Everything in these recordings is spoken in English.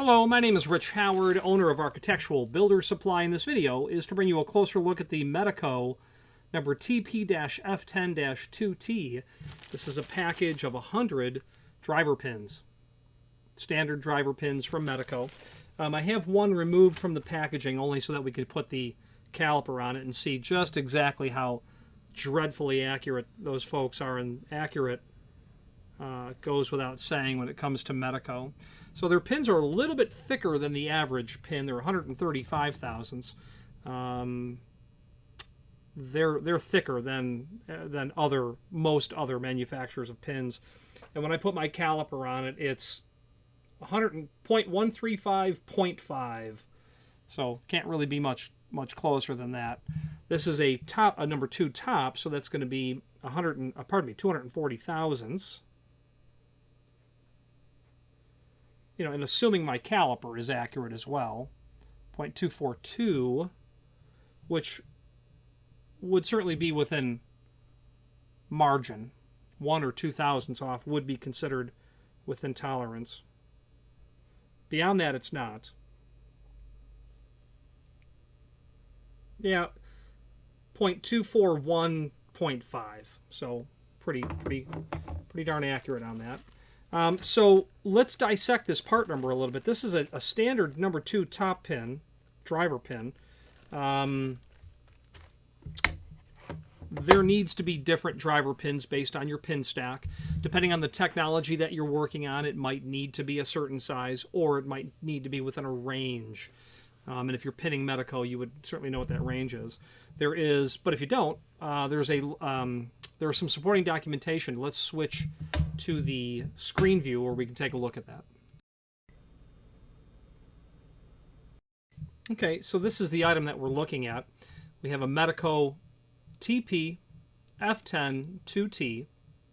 Hello, my name is Rich Howard, owner of Architectural Builder Supply, and this video is to bring you a closer look at the Medeco number TP-F10-2T. This is a package of 100 driver pins, standard driver pins from Medeco. I have one removed from the packaging only so that we could put the caliper on it and see just exactly how dreadfully accurate those folks are, and accurate goes without saying when it comes to Medeco. So their pins are a little bit thicker than the average pin. They're 135 thousandths. They're thicker than most other manufacturers of pins. And when I put my caliper on it, it's 100.135.5. So can't really be much closer than that. This is a number 2 top, so that's going to be 240 thousandths. You know, and assuming my caliper is accurate as well, 0.242, which would certainly be within margin. 1 or 2 thousandths off would be considered within tolerance. Beyond that, it's not. Yeah, 0.241.5. So pretty darn accurate on that. So let's dissect this part number a little bit. This is a standard number 2 top pin, driver pin. There needs to be different driver pins based on your pin stack. Depending on the technology that you're working on, it might need to be a certain size, or it might need to be within a range. And if you're pinning Medeco, you would certainly know what that range is. There is, but if you don't, there is some supporting documentation. Let's switch to the screen view where we can take a look at that. Okay, so this is the item that we're looking at. We have a Medeco TP F10 2T,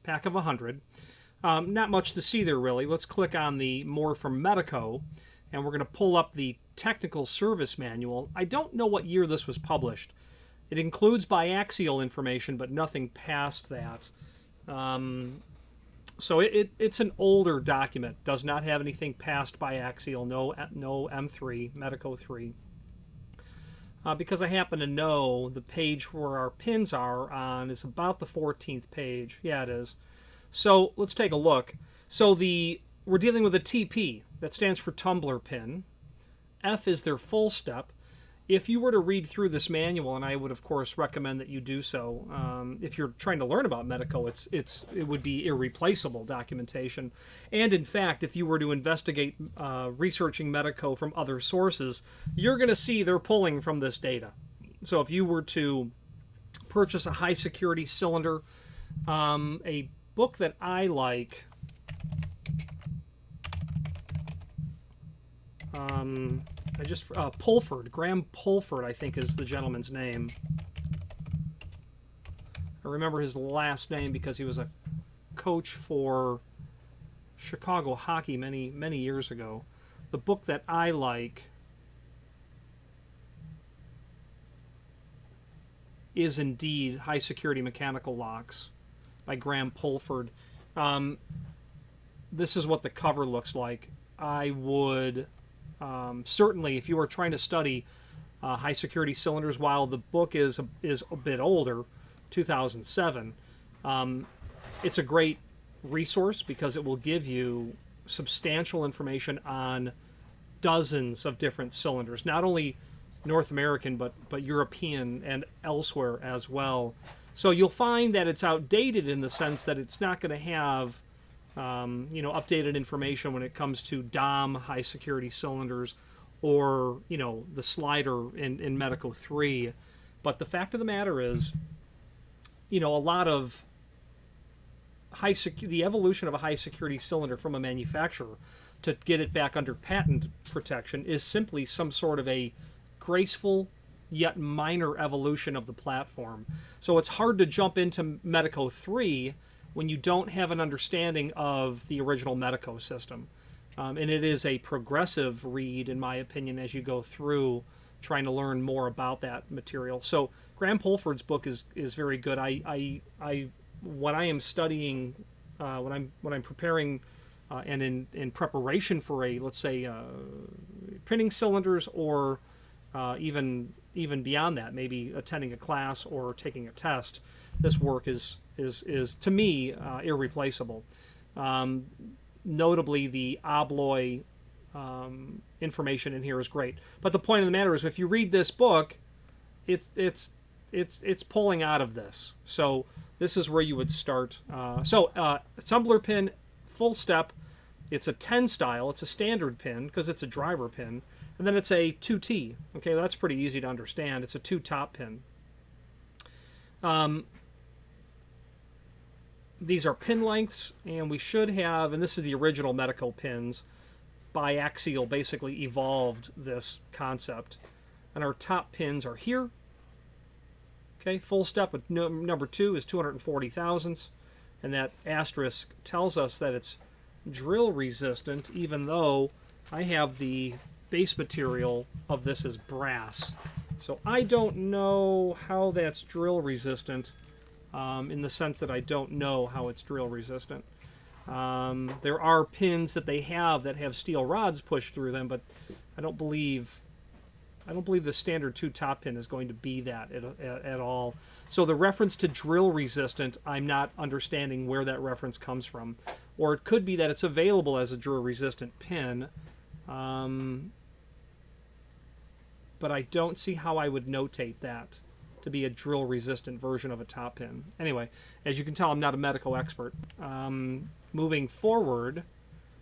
pack of 100. Not much to see there really. Let's click on the More from Medeco, and we're going to pull up the Technical Service Manual. I don't know what year this was published. It includes biaxial information, but nothing past that. So it's an older document. Does not have anything past biaxial. No M3, Medeco 3. Because I happen to know the page where our pins are on is about the 14th page. Yeah, it is. So let's take a look. So we're dealing with a TP. That stands for tumbler pin. F is their full step. If you were to read through this manual, and I would of course recommend that you do so, if you're trying to learn about Medeco, it would be irreplaceable documentation. And in fact, if you were to investigate researching Medeco from other sources, you're going to see they're pulling from this data. So if you were to purchase a high security cylinder, a book that I like, Pulford, Graham Pulford, I think is the gentleman's name. I remember his last name because he was a coach for Chicago hockey many years ago. The book that I like is indeed High Security Mechanical Locks by Graham Pulford. This is what the cover looks like. I would certainly, if you are trying to study high security cylinders, while the book is a bit older, 2007, it's a great resource because it will give you substantial information on dozens of different cylinders, not only North American but European and elsewhere as well. So you'll find that it's outdated in the sense that it's not going to have updated information when it comes to DOM high security cylinders, or the slider in Medeco 3. But the fact of the matter is, a lot of the evolution of a high security cylinder from a manufacturer to get it back under patent protection is simply some sort of a graceful yet minor evolution of the platform. So it's hard to jump into Medeco 3 when you don't have an understanding of the original Medeco system. And it is a progressive read, in my opinion, as you go through trying to learn more about that material. So Graham Pulford's book is very good. When I am studying, when I'm preparing and in preparation for a, let's say, pinning cylinders, or even beyond that, maybe attending a class or taking a test, this work is to me irreplaceable. Notably, the obloy information in here is great. But the point of the matter is, if you read this book, it's pulling out of this. So this is where you would start. Tumbler pin, full step. It's a 10 style. It's a standard pin because it's a driver pin. And then it's a 2T. Okay, that's pretty easy to understand. It's a 2 top pin. These are pin lengths, and we should have, and this is the original Medeco pins, biaxial basically evolved this concept. And our top pins are here. Okay, full step with number 2 is 240 thousandths, and that asterisk tells us that it's drill resistant, even though I have the base material of this is brass. So I don't know how that's drill resistant, in the sense that I don't know how it's drill resistant. There are pins that they have that have steel rods pushed through them, but I don't believe the standard 2 top pin is going to be that at all. So the reference to drill resistant, I'm not understanding where that reference comes from. Or it could be that it's available as a drill resistant pin, but I don't see how I would notate that to be a drill resistant version of a top pin. Anyway, as you can tell, I'm not a Medeco expert. Moving forward,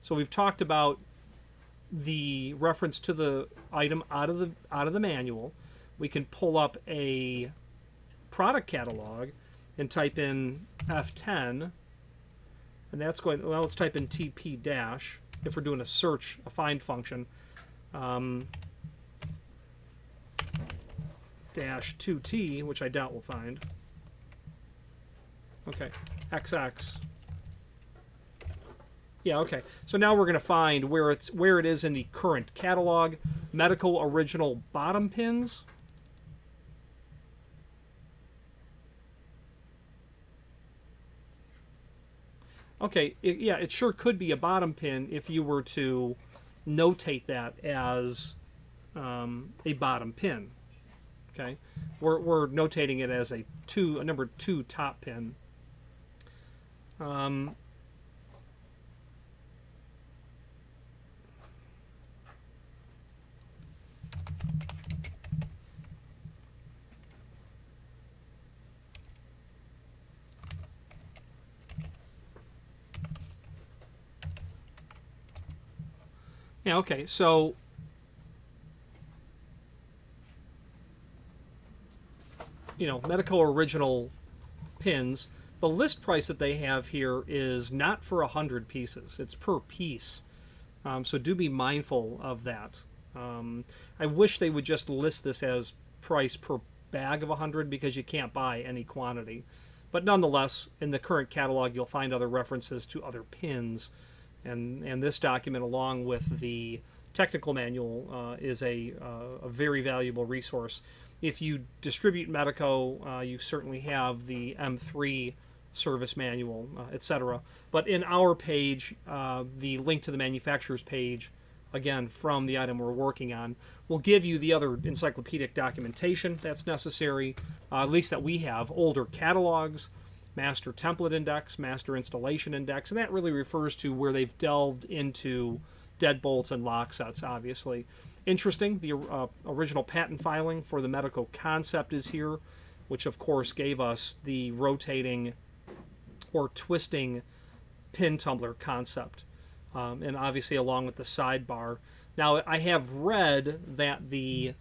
so we've talked about the reference to the item out of the manual. We can pull up a product catalog and type in F10, and that's going, well, let's type in TP dash if we're doing a search, a find function, dash 2T, which I doubt we'll find. Okay, XX. Yeah, okay. So now we're going to find where it is in the current catalog. Medeco original bottom pins. Okay, it sure could be a bottom pin if you were to notate that as a bottom pin. Okay, we're notating it as a number 2 top pin. Yeah, okay, so Medeco original pins, the list price that they have here is not for 100 pieces, it's per piece. So do be mindful of that. I wish they would just list this as price per bag of 100, because you can't buy any quantity. But nonetheless, in the current catalog, you'll find other references to other pins. And this document, along with the technical manual, is a very valuable resource. If you distribute Medeco, you certainly have the M3 service manual, etc. But in our page, the link to the manufacturer's page, again, from the item we're working on, will give you the other encyclopedic documentation that's necessary, at least that we have, older catalogs, master template index, master installation index, and that really refers to where they've delved into deadbolts and lock sets, obviously. Interesting, the original patent filing for the Medeco concept is here, which of course gave us the rotating or twisting pin tumbler concept, and obviously along with the sidebar. Now, I have read that the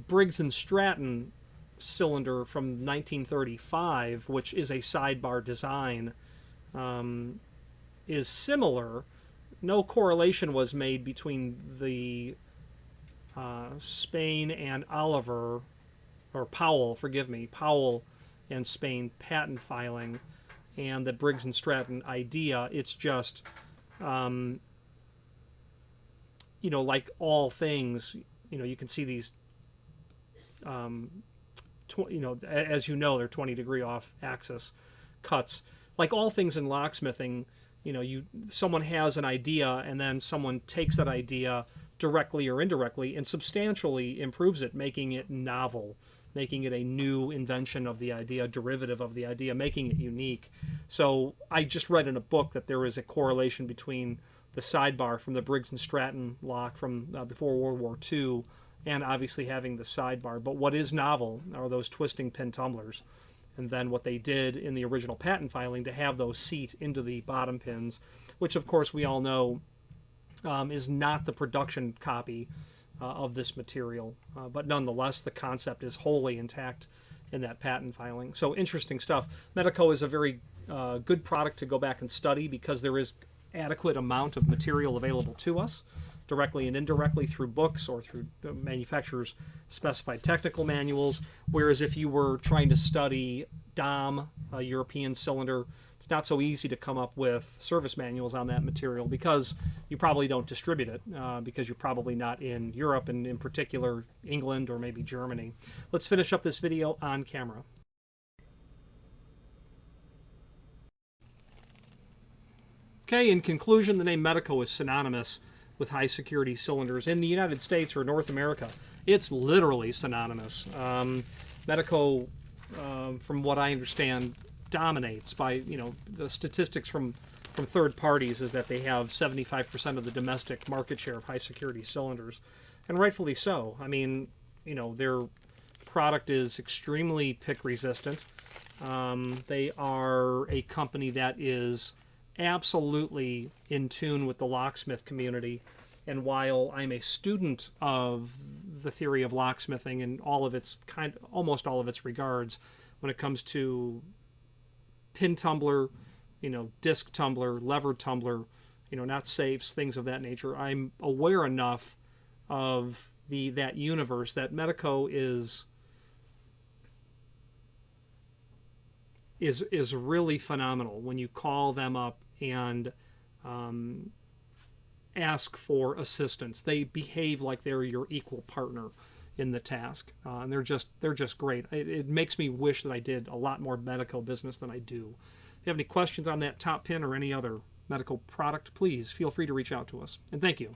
Briggs & Stratton cylinder from 1935, which is a sidebar design, is similar. No correlation was made between the Spain and Oliver, or Powell, forgive me, Powell and Spain patent filing and the Briggs & Stratton idea. It's just, like all things, you can see these, as you know, they're 20-degree off-axis cuts. Like all things in locksmithing, someone has an idea, and then someone takes that idea directly or indirectly and substantially improves it, making it novel, making it a new invention of the idea, derivative of the idea, making it unique. So I just read in a book that there is a correlation between the sidebar from the Briggs and Stratton lock from before World War II and obviously having the sidebar. But what is novel are those twisting pin tumblers. And then what they did in the original patent filing to have those seat into the bottom pins, which of course we all know is not the production copy of this material. But nonetheless, the concept is wholly intact in that patent filing. So interesting stuff. Medeco is a very good product to go back and study because there is adequate amount of material available to us, directly and indirectly through books or through the manufacturer's specified technical manuals. Whereas if you were trying to study DOM, a European cylinder, it's not so easy to come up with service manuals on that material because you probably don't distribute it because you're probably not in Europe, and in particular England or maybe Germany. Let's finish up this video on camera. Okay, in conclusion, the name Medeco is synonymous with high security cylinders in the United States or North America. It's literally synonymous. Medeco, from what I understand, dominates by, the statistics from third parties is that they have 75% of the domestic market share of high security cylinders, and rightfully so. I mean, their product is extremely pick resistant. They are a company that is absolutely in tune with the locksmith community, and while I'm a student of the theory of locksmithing and almost all of its regards, when it comes to pin tumbler, disc tumbler, lever tumbler, not safes, things of that nature, I'm aware enough of that universe that Medeco is really phenomenal when you call them up and ask for assistance. They behave like they're your equal partner in the task, and they're just great. It makes me wish that I did a lot more Medeco business than I do. If you have any questions on that top pin or any other Medeco product, please feel free to reach out to us. And thank you.